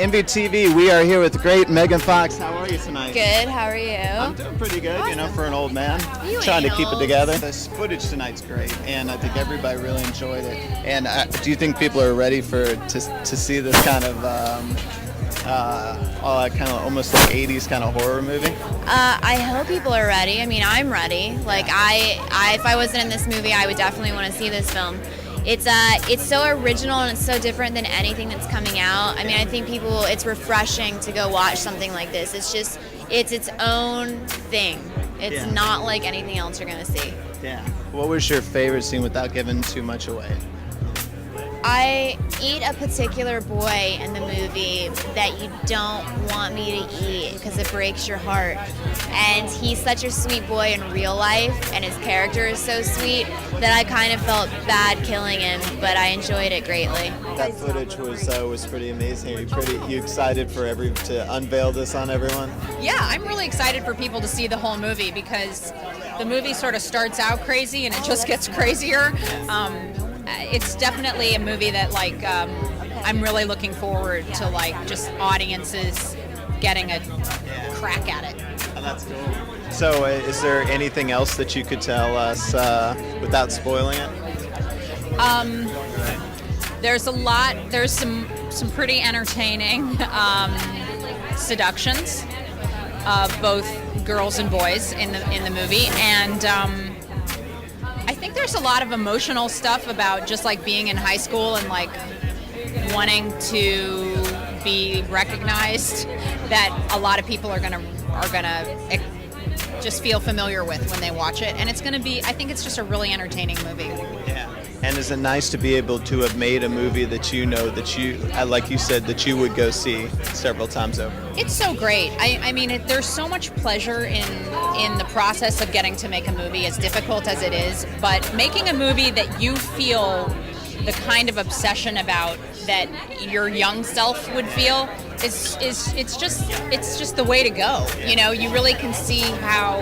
MVTV, we are here with the great Megan Fox. How are you tonight? Good, how are you? I'm doing pretty good, Awesome. for an old man. You Trying ain't to keep it old. together. This footage tonight's great, and I think everybody really enjoyed it. And do you think people are ready to see this kind of almost like 80s kind of horror movie? I hope people are ready. I mean, I'm ready. Like, I if I wasn't in this movie, I would definitely want to see this film. It's so original and it's so different than anything that's coming out. I mean, I think it's refreshing to go watch something like this. It's its own thing. It's not like anything else you're gonna see. Yeah. What was your favorite scene without giving too much away? I eat a particular boy in the movie that you don't want me to eat because it breaks your heart. And he's such a sweet boy in real life, and his character is so sweet that I kind of felt bad killing him, but I enjoyed it greatly. That footage was pretty amazing. You excited to unveil this on everyone? Yeah, I'm really excited for people to see the whole movie because the movie sort of starts out crazy and it just gets crazier. It's definitely a movie that I'm really looking forward to just audiences getting a crack at it. Oh, that's cool. So is there anything else that you could tell us without spoiling it? There's some pretty entertaining seductions of both girls and boys in the movie, and I think there's a lot of emotional stuff about just being in high school and wanting to be recognized that a lot of people are gonna just feel familiar with when they watch it, and I think it's just a really entertaining movie. Yeah. And is it nice to be able to have made a movie that like you said, that you would go see several times over? It's so great. I mean, there's so much pleasure in the process of getting to make a movie, as difficult as it is. But making a movie that you feel the kind of obsession about that your young self would feel it's just the way to go. You really can see how.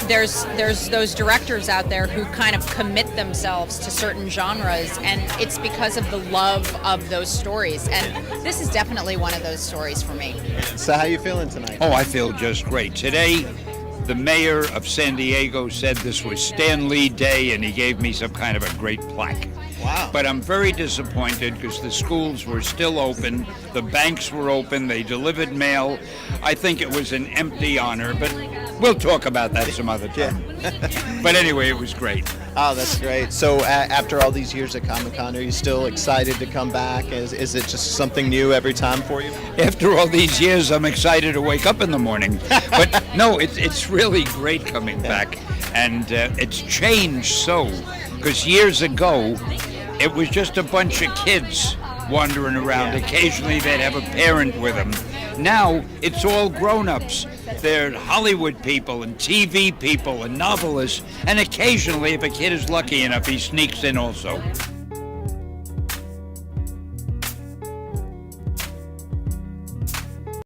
There's those directors out there who kind of commit themselves to certain genres, and it's because of the love of those stories. And this is definitely one of those stories for me. So how you feeling tonight? Oh, I feel just great. Today, the mayor of San Diego said this was Stan Lee Day, and he gave me some kind of a great plaque. Wow. But I'm very disappointed because the schools were still open, the banks were open, they delivered mail. I think it was an empty honor, but we'll talk about that some other time. But anyway, it was great. Oh, that's great. So after all these years at Comic-Con, are you still excited to come back? Is it just something new every time for you? After all these years, I'm excited to wake up in the morning. But no, it's really great coming back. And it's changed so, because years ago, it was just a bunch of kids wandering around. Yeah. Occasionally they'd have a parent with them. Now it's all grown-ups. They're Hollywood people and TV people and novelists, and occasionally, if a kid is lucky enough, he sneaks in also.